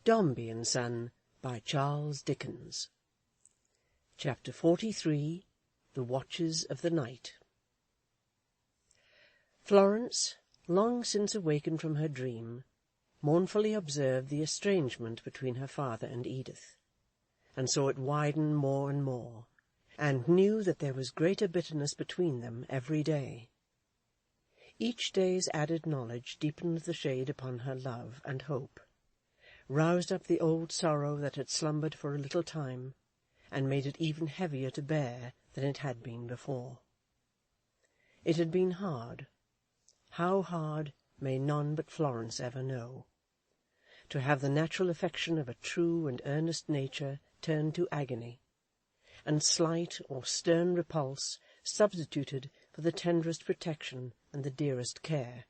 Dombey and Son, by Charles Dickens. Chapter 43. The Watches of the Night. Florence, long since awakened from her dream, mournfully observed the estrangement between her father and Edith, and saw it widen more and more, and knew that there was greater bitterness between them every day. Each day's added knowledge deepened the shade upon her love and hope, roused up the old sorrow that had slumbered for a little time, and made it even heavier to bear than it had been before. It had been hard. How hard may none but Florence ever know, to have the natural affection of a true and earnest nature turned to agony, and slight or stern repulse substituted for the tenderest protection and the dearest care.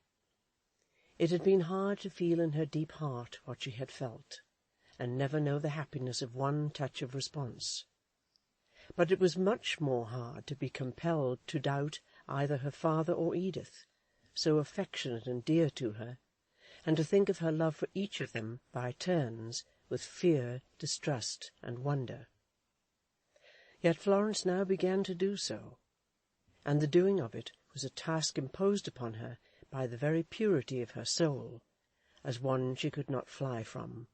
It had been hard to feel in her deep heart what she had felt, and never know the happiness of one touch of response. But it was much more hard to be compelled to doubt either her father or Edith, so affectionate and dear to her, and to think of her love for each of them by turns with fear, distrust, and wonder. Yet Florence now began to do so, and the doing of it was a task imposed upon her by the very purity of her soul, as one she could not fly from.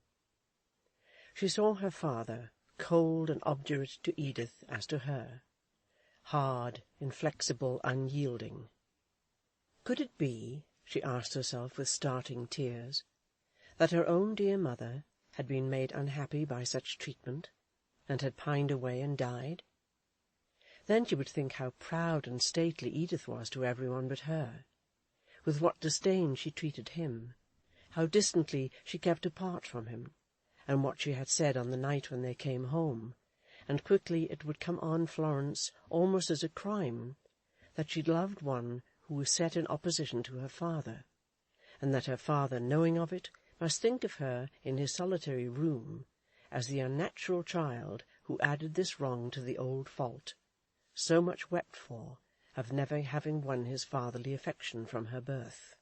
She saw her father, cold and obdurate to Edith as to her, hard, inflexible, unyielding. Could it be, she asked herself with starting tears, that her own dear mother had been made unhappy by such treatment, and had pined away and died? Then she would think how proud and stately Edith was to everyone but her, with what disdain she treated him, how distantly she kept apart from him, and what she had said on the night when they came home, and quickly it would come on Florence almost as a crime that she loved one who was set in opposition to her father, and that her father, knowing of it, must think of her in his solitary room as the unnatural child who added this wrong to the old fault, so much wept for, of never having won his fatherly affection from her birth.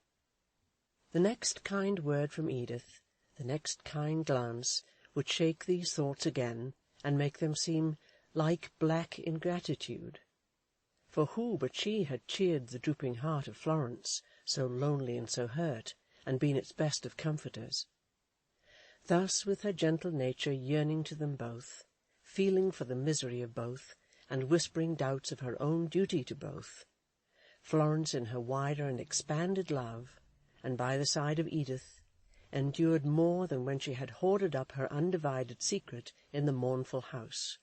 The next kind word from Edith, the next kind glance, would shake these thoughts again, and make them seem like black ingratitude. For who but she had cheered the drooping heart of Florence, so lonely and so hurt, and been its best of comforters? Thus, with her gentle nature yearning to them both, feeling for the misery of both, and whispering doubts of her own duty to both, Florence, in her wider and expanded love, and by the side of Edith, endured more than when she had hoarded up her undivided secret in the mournful house,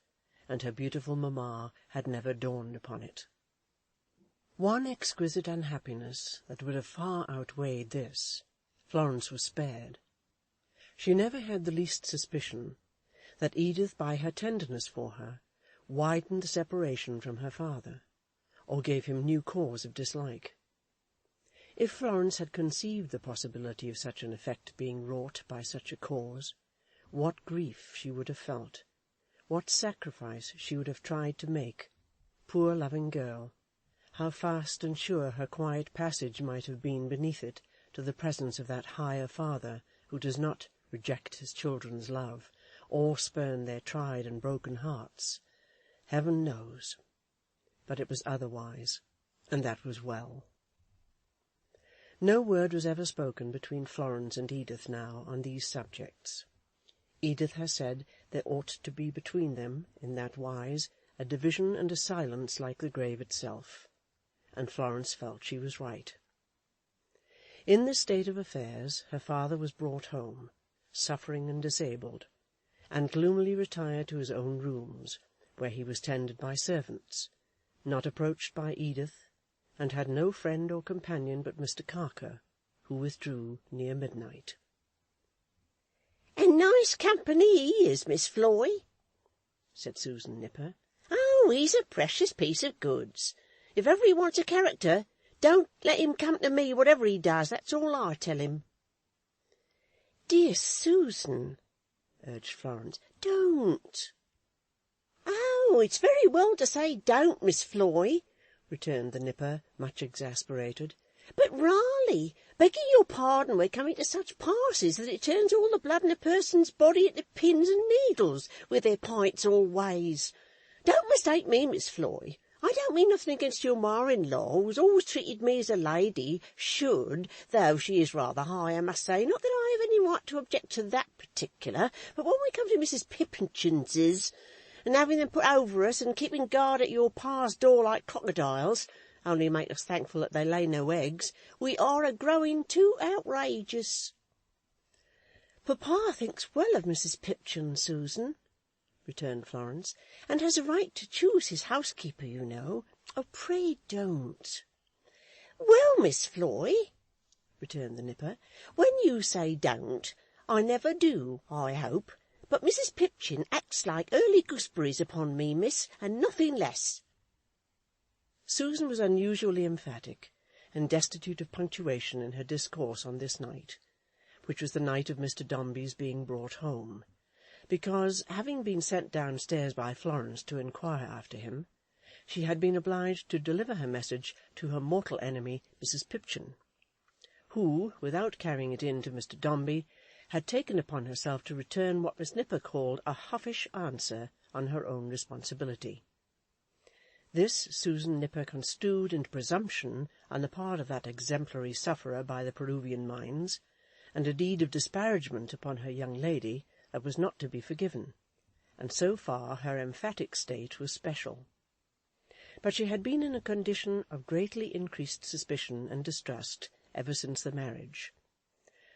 and her beautiful mamma had never dawned upon it. One exquisite unhappiness that would have far outweighed this, Florence was spared. She never had the least suspicion that Edith, by her tenderness for her, widened the separation from her father, or gave him new cause of dislike. If Florence had conceived the possibility of such an effect being wrought by such a cause, what grief she would have felt, what sacrifice she would have tried to make, poor loving girl, how fast and sure her quiet passage might have been beneath it to the presence of that higher Father who does not reject his children's love, or spurn their tried and broken hearts. Heaven knows. But it was otherwise, and that was well. No word was ever spoken between Florence and Edith now on these subjects. Edith has said there ought to be between them, in that wise, a division and a silence like the grave itself, and Florence felt she was right. In this state of affairs her father was brought home, suffering and disabled, and gloomily retired to his own rooms, where he was tended by servants, not approached by Edith, and had no friend or companion but Mr. Carker, who withdrew near midnight. "And nice company he is, Miss Floy," said Susan Nipper. "Oh, he's a precious piece of goods. If ever he wants a character, don't let him come to me, whatever he does, that's all I tell him." "Dear Susan," urged Florence, "don't." "Oh, it's very well to say don't, Miss Floy," returned the Nipper, much exasperated. "But Riley, Begging your pardon, we're coming to such passes that it turns all the blood in a person's body into pins and needles with their pints all ways. Don't mistake me, Miss Floy. I don't mean nothing against your ma-in-law, who's always treated me as a lady should, though she is rather high, I must say. Not that I have any right to object to that particular, but when we come to Mrs. Pippinses, and having them put over us, and keeping guard at your pa's door like crocodiles, only make us thankful that they lay no eggs, we are a-growing too outrageous. Papa thinks well of Mrs. Pipchin, Susan, returned Florence, and has a right to choose his housekeeper, you know. Oh, pray don't. Well, Miss Floy, returned the Nipper, when you say don't, I never do, I hope. But Mrs. Pipchin acts like early gooseberries upon me, miss, and nothing less. Susan was unusually emphatic and destitute of punctuation in her discourse on this night, which was the night of Mr. Dombey's being brought home, because, having been sent downstairs by Florence to inquire after him, she had been obliged to deliver her message to her mortal enemy, Mrs. Pipchin, who, without carrying it in to Mr. Dombey, had taken upon herself to return what Miss Nipper called a huffish answer on her own responsibility. This Susan Nipper construed into presumption on the part of that exemplary sufferer by the Peruvian mines, and a deed of disparagement upon her young lady that was not to be forgiven, and so far her emphatic state was special. But she had been in a condition of greatly increased suspicion and distrust ever since the marriage.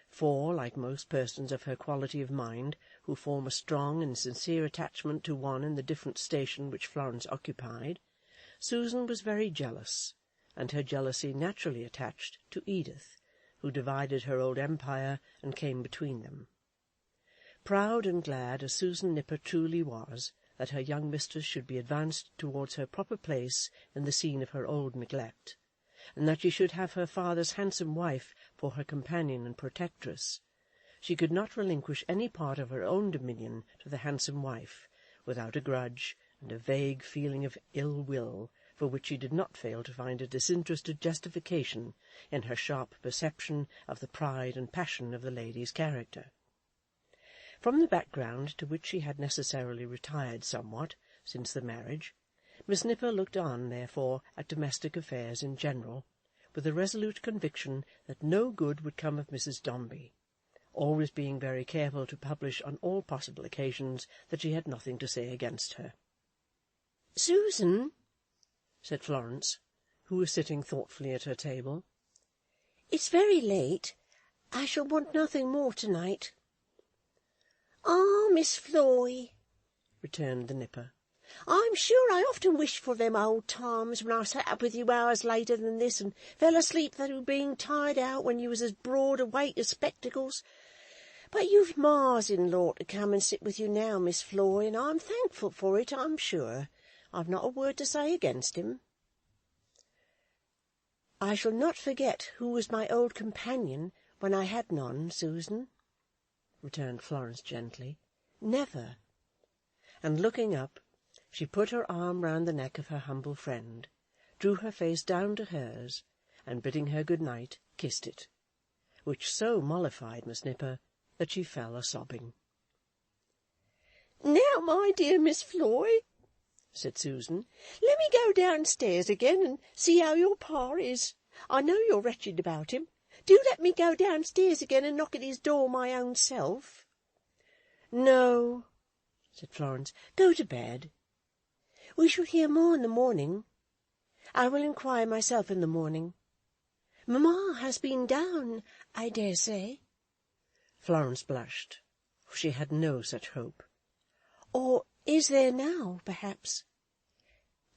For, like most persons of her quality of mind, who form a strong and sincere attachment to one in the different station which Florence occupied, Susan was very jealous, and her jealousy naturally attached to Edith, who divided her old empire and came between them. Proud and glad as Susan Nipper truly was that her young mistress should be advanced towards her proper place in the scene of her old neglect, and that she should have her father's handsome wife for her companion and protectress, she could not relinquish any part of her own dominion to the handsome wife, without a grudge and a vague feeling of ill-will, for which she did not fail to find a disinterested justification in her sharp perception of the pride and passion of the lady's character. From the background to which she had necessarily retired somewhat since the marriage, Miss Nipper looked on, therefore, at domestic affairs in general, with a resolute conviction that no good would come of Mrs. Dombey, always being very careful to publish on all possible occasions that she had nothing to say against her. "Susan," said Florence, who was sitting thoughtfully at her table, "it's very late. I shall want nothing more to-night." "Ah, Miss Floy," returned the Nipper, "I'm sure I often wished for them old times when I sat up with you hours later than this, and fell asleep through being tired out when you was as broad awake as spectacles. But you've Ma's-in-law to come and sit with you now, Miss Floy, and I'm thankful for it, I'm sure. I've not a word to say against him." "I shall not forget who was my old companion when I had none, Susan," returned Florence gently. "Never." And looking up, she put her arm round the neck of her humble friend, drew her face down to hers, and bidding her good night, kissed it, which so mollified Miss Nipper that she fell a-sobbing. "Now, my dear Miss Floy," said Susan, "let me go downstairs again and see how your pa is. I know you're wretched about him. Do let me go downstairs again and knock at his door my own self." "No," said Florence. "Go to bed. We shall hear more in the morning. I will inquire myself in the morning. Mamma has been down, I dare say." Florence blushed, for she had no such hope. "Or is there now, perhaps?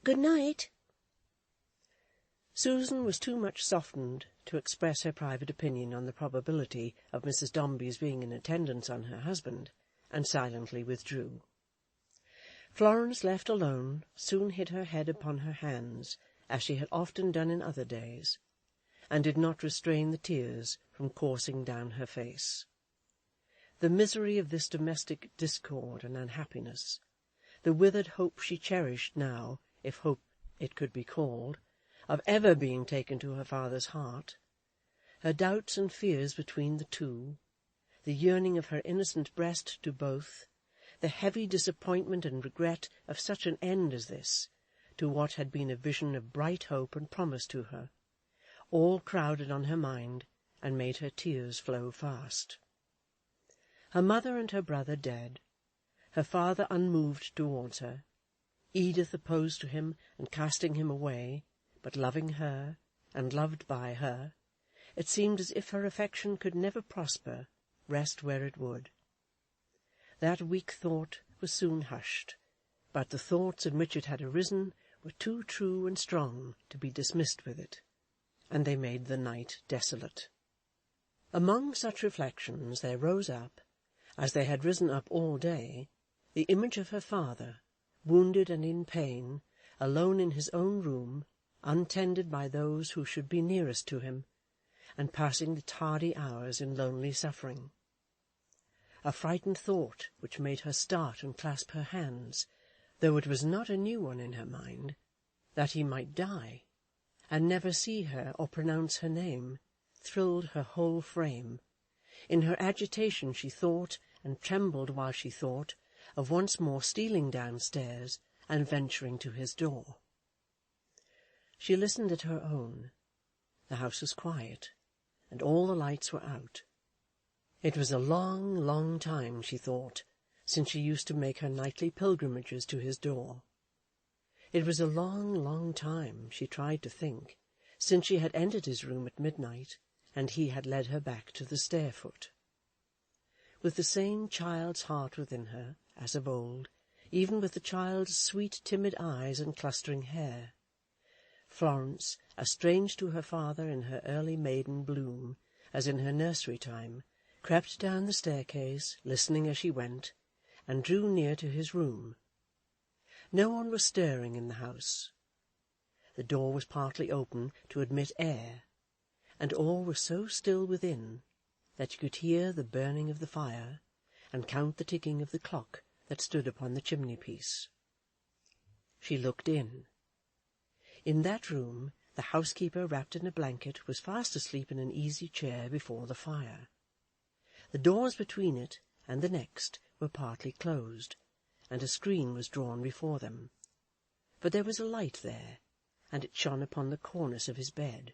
Good night." Susan was too much softened to express her private opinion on the probability of Mrs. Dombey's being in attendance on her husband, and silently withdrew. Florence, left alone, soon hid her head upon her hands, as she had often done in other days, and did not restrain the tears from coursing down her face. The misery of this domestic discord and unhappiness, the withered hope she cherished now, if hope it could be called, of ever being taken to her father's heart, Her doubts and fears between the two, the yearning of her innocent breast to both, the heavy disappointment and regret of such an end as this, to what had been a vision of bright hope and promise to her, all crowded on her mind and made her tears flow fast. Her mother and her brother dead, her father unmoved towards her, Edith opposed to him and casting him away, but loving her, and loved by her, it seemed as if her affection could never prosper, rest where it would. That weak thought was soon hushed, but the thoughts in which it had arisen were too true and strong to be dismissed with it, and they made the night desolate. Among such reflections there rose up, as they had risen up all day, the image of her father, wounded and in pain, alone in his own room, untended by those who should be nearest to him, and passing the tardy hours in lonely suffering. A frightened thought which made her start and clasp her hands, though it was not a new one in her mind, that he might die, and never see her or pronounce her name, thrilled her whole frame. In her agitation she thought, and trembled while she thought, of once more stealing downstairs and venturing to his door. She listened at her own. The house was quiet, and all the lights were out. It was a long, long time, she thought, since she used to make her nightly pilgrimages to his door. It was a long, long time, she tried to think, since she had entered his room at midnight, and he had led her back to the stair-foot. With the same child's heart within her, as of old, even with the child's sweet timid eyes and clustering hair, Florence, as strange to her father in her early maiden bloom as in her nursery time, crept down the staircase, listening as she went, and drew near to his room. No one was stirring in the house. The door was partly open to admit air, and all was so still within that you could hear the burning of the fire, and count the ticking of the clock that stood upon the chimney-piece. She looked in. In that room the housekeeper, wrapped in a blanket, was fast asleep in an easy chair before the fire. The doors between it and the next were partly closed, and a screen was drawn before them, but there was a light there, and it shone upon the cornice of his bed.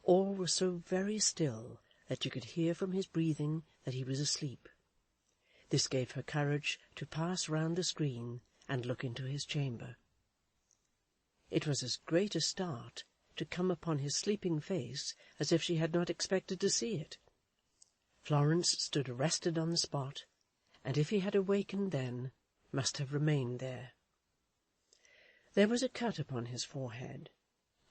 All was so very still that you could hear from his breathing that he was asleep. This gave her courage to pass round the screen and look into his chamber. It was as great a start to come upon his sleeping face as if she had not expected to see it. Florence stood arrested on the spot, and if he had awakened then, must have remained there. There was a cut upon his forehead,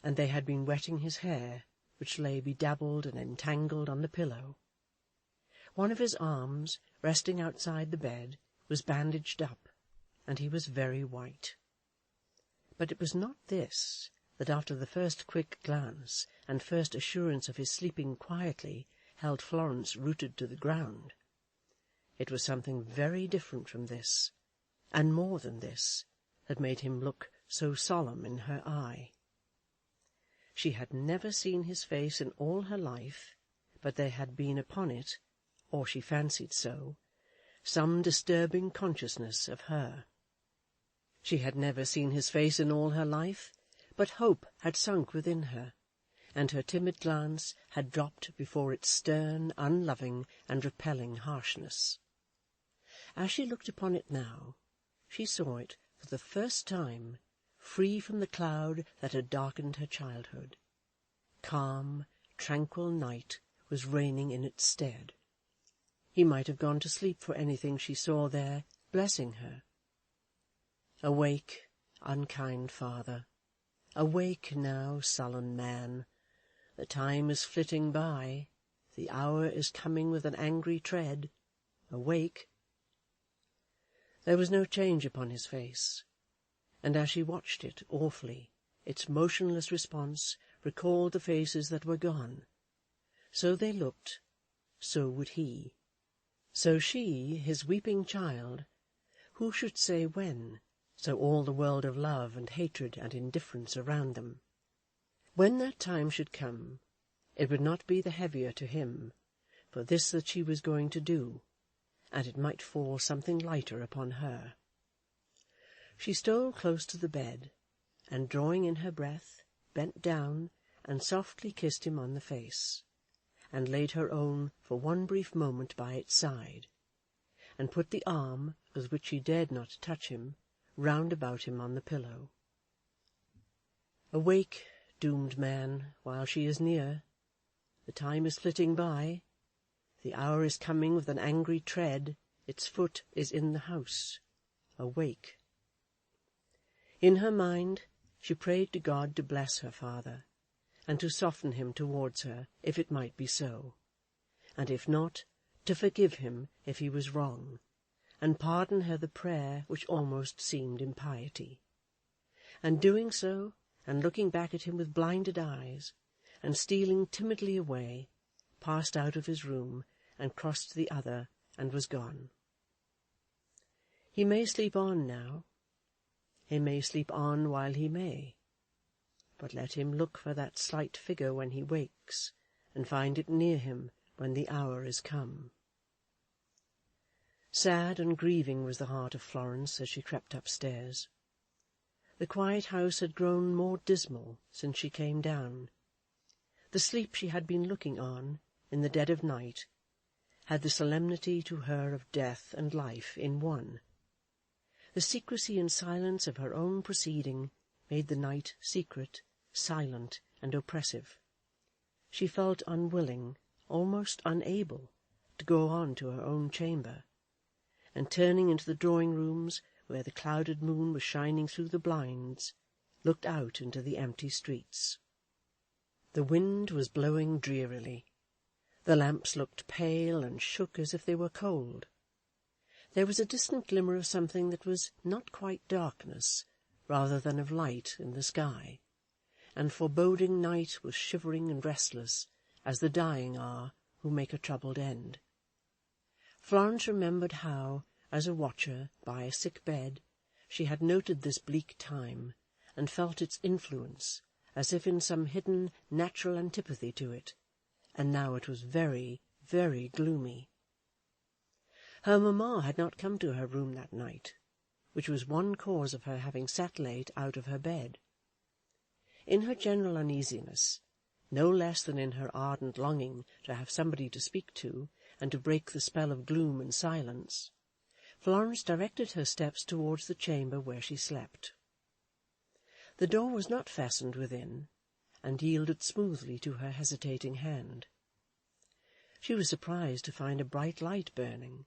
and they had been wetting his hair, which lay bedabbled and entangled on the pillow. One of his arms, resting outside the bed, was bandaged up, and he was very white. But it was not this that, after the first quick glance and first assurance of his sleeping quietly, held Florence rooted to the ground. It was something very different from this, and more than this, that made him look so solemn in her eye. She had never seen his face in all her life, but there had been upon it, or she fancied so, some disturbing consciousness of her. She had never seen his face in all her life, but hope had sunk within her, and her timid glance had dropped before its stern, unloving, and repelling harshness. As she looked upon it now, she saw it, for the first time, free from the cloud that had darkened her childhood. Calm, tranquil night was reigning in its stead. He might have gone to sleep for anything she saw there, blessing her. Awake, unkind father! Awake now, sullen man! The time is flitting by, the hour is coming with an angry tread. Awake! There was no change upon his face, and as she watched it awfully, its motionless response recalled the faces that were gone. So they looked, so would he. So she, his weeping child, who should say when, so all the world of love and hatred and indifference around them. When that time should come, it would not be the heavier to him for this that she was going to do, and it might fall something lighter upon her. She stole close to the bed, and drawing in her breath, bent down and softly kissed him on the face, and laid her own for one brief moment by its side, and put the arm, with which she dared not touch him, round about him on the pillow. Awake, doomed man, while she is near. The time is flitting by. The hour is coming with an angry tread. Its foot is in the house. Awake. In her mind she prayed to God to bless her father, and to soften him towards her, if it might be so, and if not, to forgive him if he was wrong, and pardon her the prayer which almost seemed impiety. And doing so, and looking back at him with blinded eyes, and stealing timidly away, passed out of his room, and crossed to the other, and was gone. He may sleep on now. He may sleep on while he may. But let him look for that slight figure when he wakes, and find it near him when the hour is come. Sad and grieving was the heart of Florence as she crept upstairs. The quiet house had grown more dismal since she came down. The sleep she had been looking on, in the dead of night, had the solemnity to her of death and life in one. The secrecy and silence of her own proceeding made the night secret, silent, and oppressive. She felt unwilling, almost unable, to go on to her own chamber, and turning into the drawing-rooms, where the clouded moon was shining through the blinds, looked out into the empty streets. The wind was blowing drearily. The lamps looked pale and shook as if they were cold. There was a distant glimmer of something that was not quite darkness, rather than of light, in the sky, and foreboding night was shivering and restless, as the dying are who make a troubled end. Florence remembered how, as a watcher by a sick bed, she had noted this bleak time, and felt its influence, as if in some hidden natural antipathy to it, and now it was very, very gloomy. Her mamma had not come to her room that night, which was one cause of her having sat late out of her bed. In her general uneasiness, no less than in her ardent longing to have somebody to speak to, and to break the spell of gloom and silence, Florence directed her steps towards the chamber where she slept. The door was not fastened within, and yielded smoothly to her hesitating hand. She was surprised to find a bright light burning,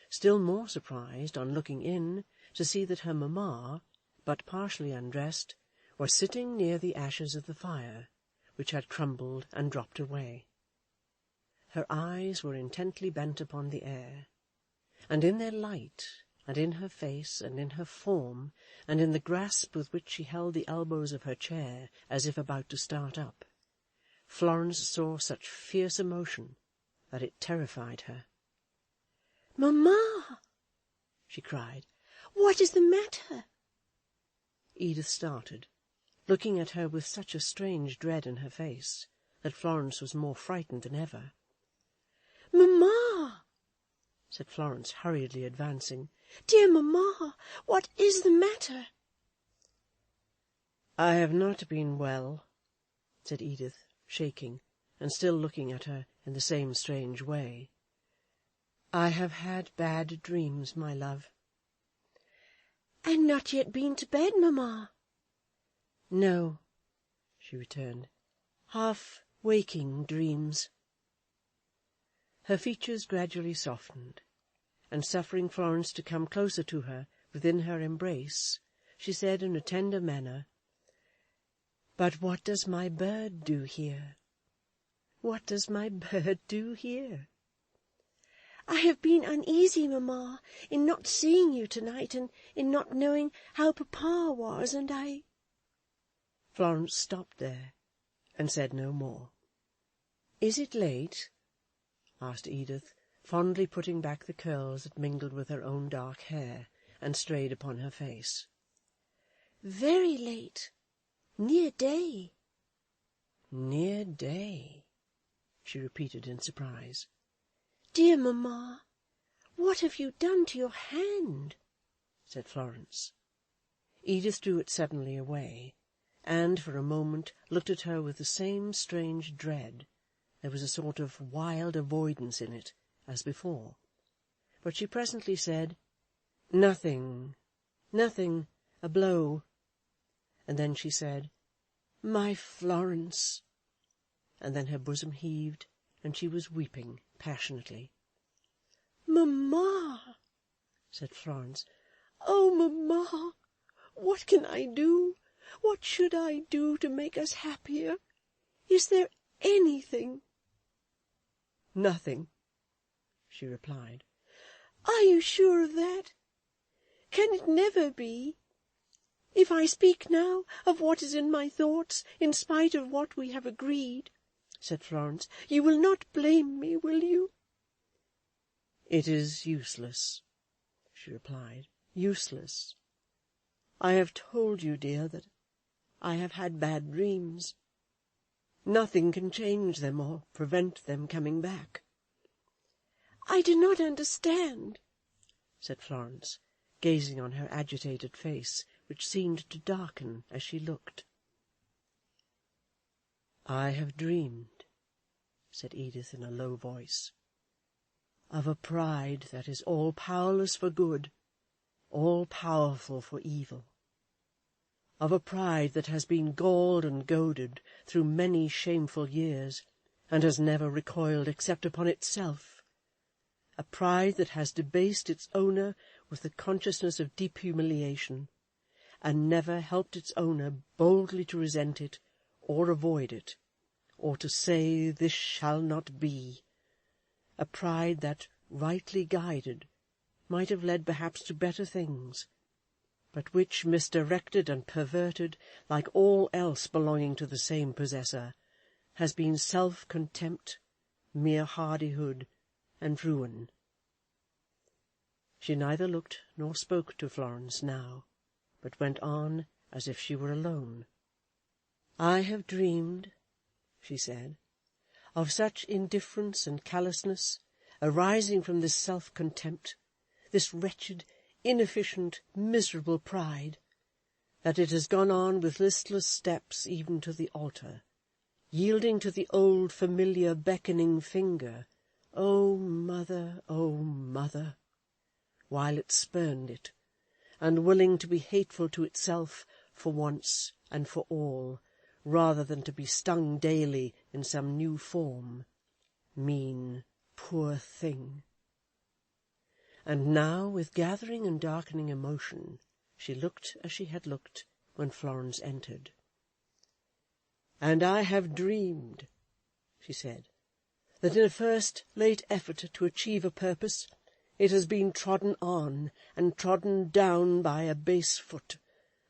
still more surprised, on looking in, to see that her mamma, but partially undressed, was sitting near the ashes of the fire, which had crumbled and dropped away. Her eyes were intently bent upon the air, and in their light, and in her face, and in her form, and in the grasp with which she held the elbows of her chair, as if about to start up, Florence saw such fierce emotion that it terrified her. "Mamma!" she cried. "What is the matter?" Edith started, looking at her with such a strange dread in her face that Florence was more frightened than ever. "Mamma!" said Florence, hurriedly advancing. "Dear mamma, what is the matter?" "I have not been well," said Edith, shaking, and still looking at her in the same strange way. "I have had bad dreams, my love." "And not yet been to bed, mamma?" "No," she returned, "half waking dreams." Her features gradually softened, and suffering Florence to come closer to her within her embrace, she said in a tender manner, "But what does my bird do here? What does my bird do here?" "I have been uneasy, mamma, in not seeing you to-night, and in not knowing how papa was, and I—" Florence stopped there, and said no more. "Is it late?" asked Edith, fondly putting back the curls that mingled with her own dark hair, and strayed upon her face. "Very late. Near day." Near day, she repeated in surprise. "Dear mamma, what have you done to your hand?" said Florence. Edith drew it suddenly away, and for a moment looked at her with the same strange dread. There was a sort of wild avoidance in it, as before. But she presently said, "Nothing, nothing, a blow." And then she said, "My Florence," and then her bosom heaved, and she was weeping passionately. "Mamma," said Florence, "oh, mamma, what can I do? What should I do to make us happier? Is there anything?" "Nothing," she replied. "Are you sure of that? Can it never be? If I speak now of what is in my thoughts, in spite of what we have agreed," said Florence, "you will not blame me, will you?" "It is useless," she replied, "useless. I have told you, dear, that I have had bad dreams. Nothing can change them or prevent them coming back." "I do not understand," said Florence, gazing on her agitated face, which seemed to darken as she looked. "I have dreamed," said Edith in a low voice, "of a pride that is all powerless for good, all powerful for evil. Of a pride that has been galled and goaded through many shameful years, and has never recoiled except upon itself. A pride that has debased its owner with the consciousness of deep humiliation, and never helped its owner boldly to resent it, or avoid it, or to say, "This shall not be." A pride that, rightly guided, might have led perhaps to better things, but which, misdirected and perverted, like all else belonging to the same possessor, has been self-contempt, mere hardihood, and ruin. She neither looked nor spoke to Florence now, but went on as if she were alone. "I have dreamed," she said, "of such indifference and callousness, arising from this self-contempt, this wretched, inefficient, miserable pride, that it has gone on with listless steps even to the altar, yielding to the old familiar beckoning finger, 'O mother, O mother,' while it spurned it, and willing to be hateful to itself for once and for all, rather than to be stung daily in some new form. Mean, poor thing!" And now, with gathering and darkening emotion, she looked as she had looked when Florence entered. "And I have dreamed," she said, "that in a first late effort to achieve a purpose, it has been trodden on and trodden down by a base foot,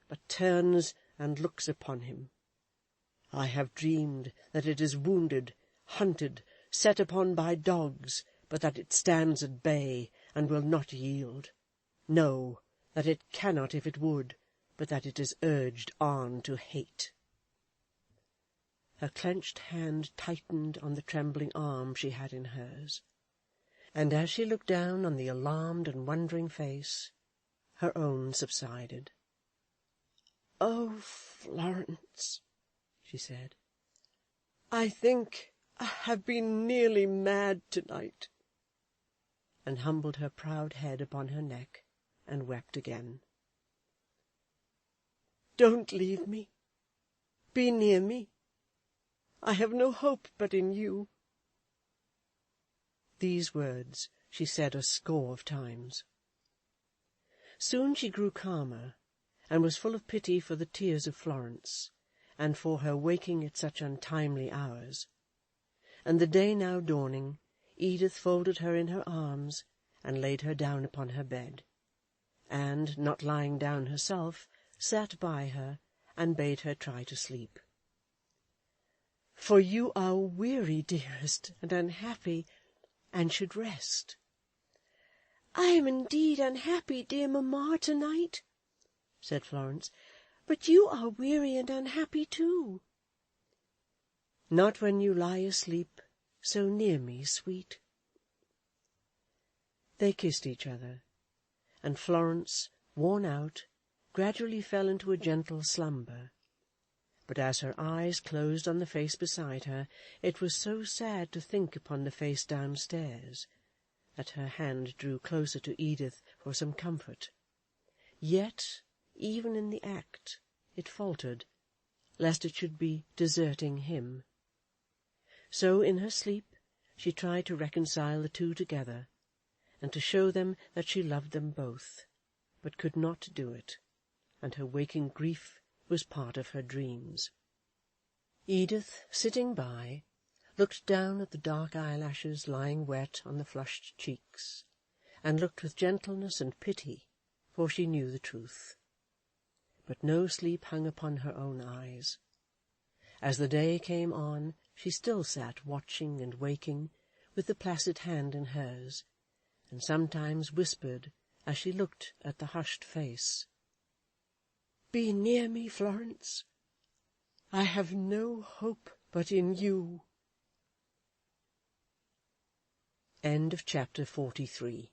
but turns and looks upon him. I have dreamed that it is wounded, hunted, set upon by dogs, but that it stands at bay, and will not yield. No, that it cannot if it would, but that it is urged on to hate." Her clenched hand tightened on the trembling arm she had in hers, and as she looked down on the alarmed and wondering face, her own subsided. "Oh, Florence," she said, "I think I have been nearly mad to-night," and humbled her proud head upon her neck, and wept again. "Don't leave me. Be near me. I have no hope but in you." These words she said a score of times. Soon she grew calmer, and was full of pity for the tears of Florence, and for her waking at such untimely hours. And the day now dawning, Edith folded her in her arms, and laid her down upon her bed, and, not lying down herself, sat by her, and bade her try to sleep. "For you are weary, dearest, and unhappy, and should rest." "I am indeed unhappy, dear mamma, to-night," said Florence, "but you are weary and unhappy too." not when you lie asleep so near me, sweet." They kissed each other, and Florence, worn out, gradually fell into a gentle slumber. But as her eyes closed on the face beside her, it was so sad to think upon the face downstairs, that her hand drew closer to Edith for some comfort. Yet, even in the act, it faltered, lest it should be deserting him. So in her sleep she tried to reconcile the two together, and to show them that she loved them both, but could not do it, and her waking grief was part of her dreams. Edith, sitting by, looked down at the dark eyelashes lying wet on the flushed cheeks, and looked with gentleness and pity, for she knew the truth. But no sleep hung upon her own eyes. As the day came on, she still sat watching and waking, with the placid hand in hers, and sometimes whispered, as she looked at the hushed face, "Be near me, Florence. I have no hope but in you." End of chapter 43.